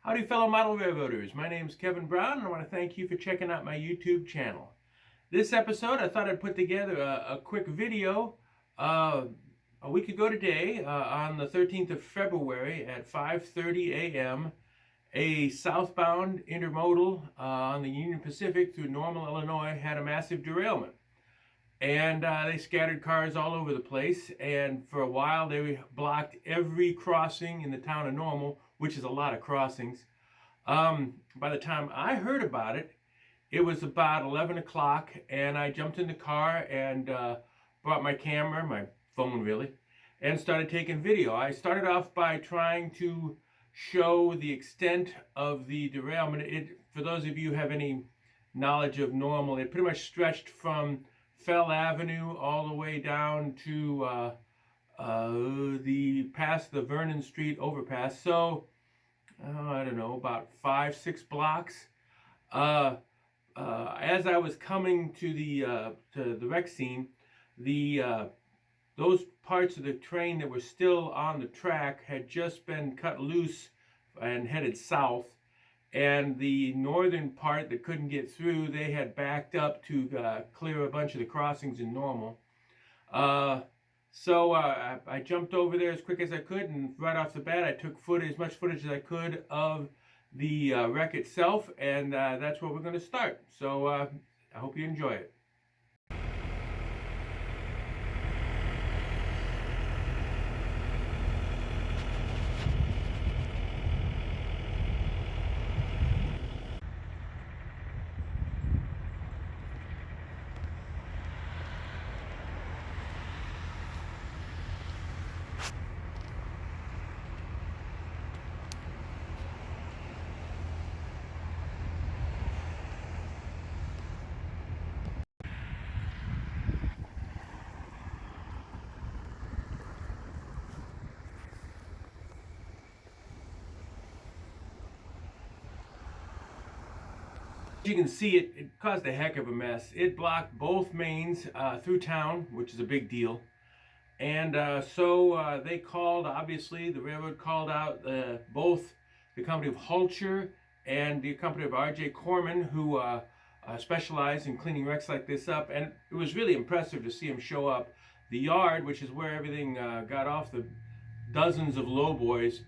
Howdy fellow model railroaders, my name is Kevin Brown and I want to thank you for checking out my YouTube channel. This episode I thought I'd put together a quick video a week ago today on the 13th of February at 5:30 a.m. A southbound intermodal on the Union Pacific through Normal, Illinois had a massive derailment. And they scattered cars all over the place, and for a while they blocked every crossing in the town of Normal, which is a lot of crossings. By the time I heard about it, it was about 11 o'clock, and I jumped in the car and brought my camera, my phone really, and started taking video. I started off by trying to show the extent of the derailment. For those of you who have any knowledge of Normal, it pretty much stretched from Fell Avenue all the way down to past the Vernon Street overpass. So I don't know, about 5-6 blocks. As I was coming to the wreck scene, those parts of the train that were still on the track had just been cut loose and headed south. And the northern part that couldn't get through, they had backed up to clear a bunch of the crossings in Normal. So I jumped over there as quick as I could, and right off the bat I took as much footage as I could of the wreck itself, and that's where we're going to start. So I hope you enjoy it. As you can see, it caused a heck of a mess. It blocked both mains through town, which is a big deal. And so they called, obviously, the railroad called out both the company of Hulcher and the company of R.J. Corman, who specialize in cleaning wrecks like this up. And it was really impressive to see them show up. The yard, which is where everything got off, the dozens of lowboys,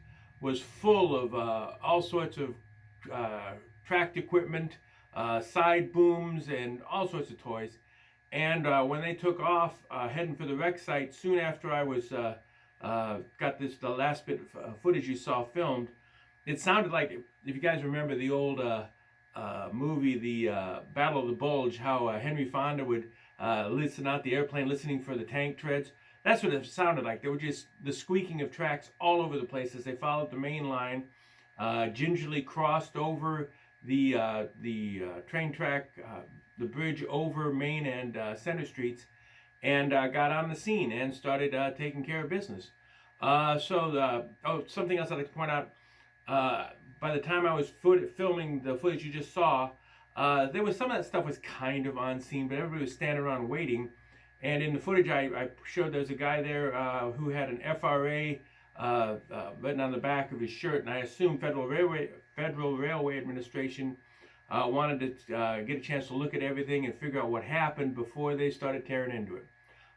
was full of all sorts of tracked equipment, side booms, and all sorts of toys. And when they took off heading for the wreck site, soon after I was got the last bit of footage you saw filmed, it sounded like, if you guys remember the old movie, the Battle of the Bulge, how Henry Fonda would listen out the airplane, listening for the tank treads. That's what it sounded like. There were just the squeaking of tracks all over the place as they followed the main line, gingerly crossed over the train track, the bridge over Main and Center Streets, and got on the scene and started taking care of business. Something else I'd like to point out, by the time I was filming the footage you just saw, there was some of that stuff was kind of on scene, but everybody was standing around waiting. And in the footage I showed, there's a guy there who had an FRA written on the back of his shirt, and I assume Federal Railway Administration wanted to get a chance to look at everything and figure out what happened before they started tearing into it.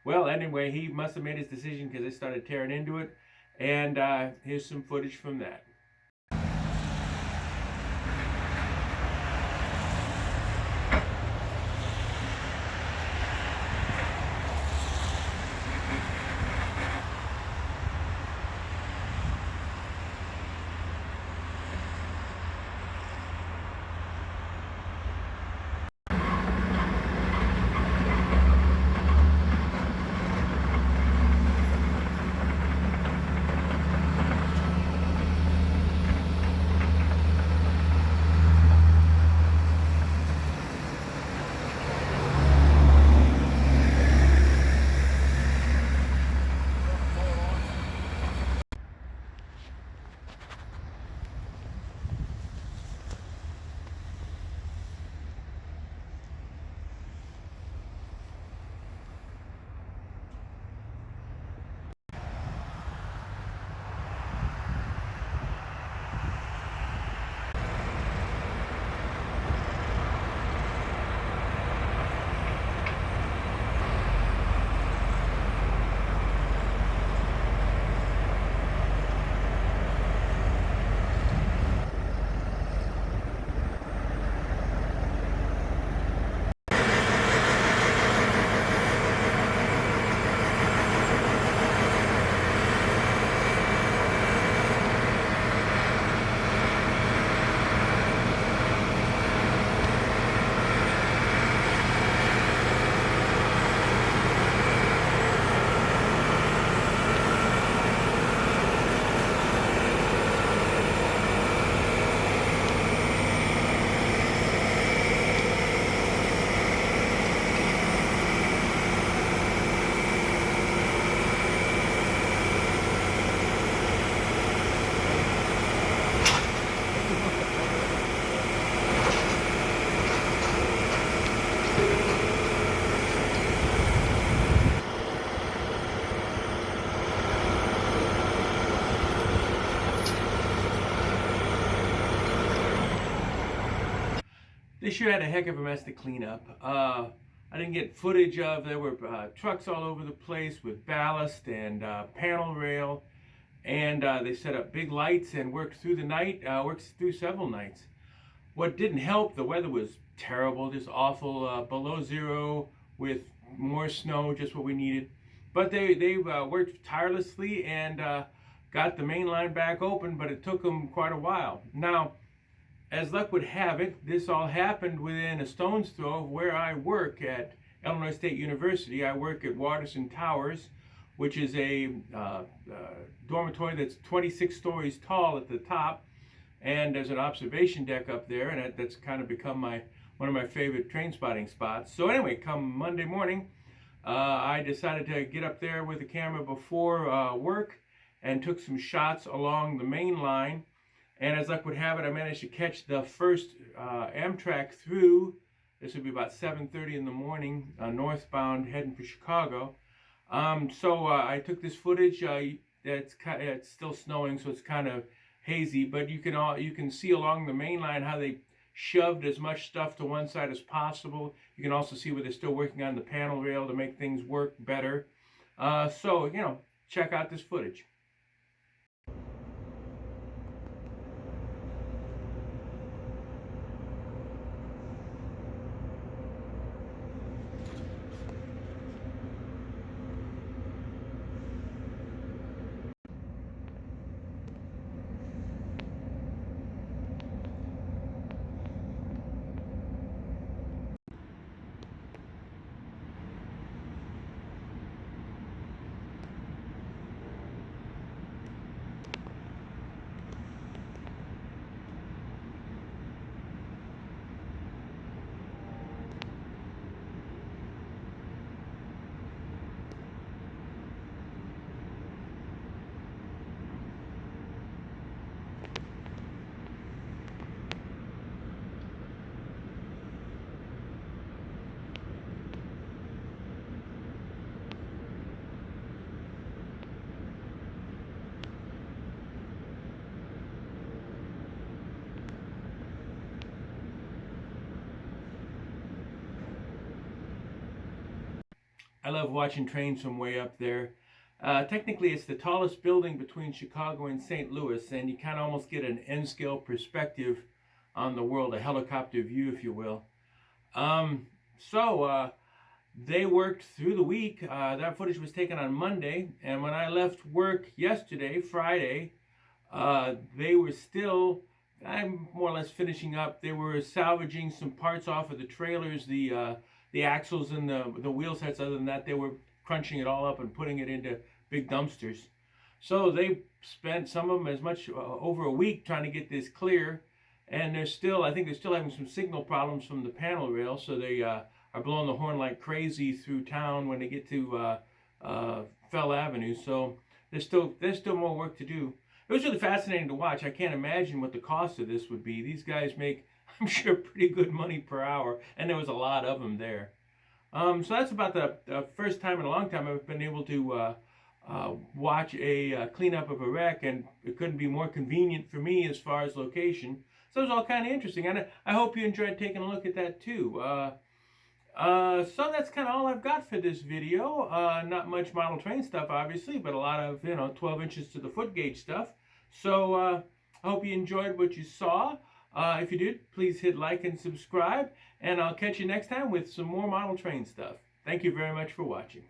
Well, anyway, he must have made his decision because they started tearing into it, and here's some footage from that. This sure had a heck of a mess to clean up. I didn't get footage of, there were trucks all over the place with ballast and panel rail, and they set up big lights and worked through the night, worked through several nights. What didn't help, the weather was terrible, just awful, below zero with more snow, just what we needed. But they worked tirelessly and got the main line back open, but it took them quite a while. Now, as luck would have it, this all happened within a stone's throw of where I work at Illinois State University. I work at Waterson Towers, which is a dormitory that's 26 stories tall at the top, and there's an observation deck up there, and that's kind of become one of my favorite train spotting spots. So anyway, come Monday morning, I decided to get up there with the camera before work and took some shots along the main line. And as luck would have it, I managed to catch the first Amtrak through. This would be about 7:30 in the morning, northbound, heading for Chicago. So I took this footage. It's still snowing, so it's kind of hazy, but you can see along the main line how they shoved as much stuff to one side as possible. You can also see where they're still working on the panel rail to make things work better. So, check out this footage. I love watching trains from way up there. Technically, it's the tallest building between Chicago and St. Louis, and you kind of almost get an N-scale perspective on the world, a helicopter view, if you will. They worked through the week. That footage was taken on Monday, and when I left work yesterday, Friday, they were still, I'm more or less finishing up. They were salvaging some parts off of the trailers, the axles and the wheel sets. Other than that, they were crunching it all up and putting it into big dumpsters. So they spent, some of them, as much over a week trying to get this clear. And I think they're still having some signal problems from the panel rail. So they are blowing the horn like crazy through town when they get to Fell Avenue. So there's still more work to do. It was really fascinating to watch. I can't imagine what the cost of this would be. These guys make, I'm sure, pretty good money per hour, and there was a lot of them there. So that's about the first time in a long time I've been able to watch a cleanup of a wreck, and it couldn't be more convenient for me as far as location. So it was all kind of interesting, and I hope you enjoyed taking a look at that too. So that's kind of all I've got for this video. Not much model train stuff, obviously, but a lot of 12 inches to the foot gauge stuff. So I hope you enjoyed what you saw. If you did, please hit like and subscribe, and I'll catch you next time with some more model train stuff. Thank you very much for watching.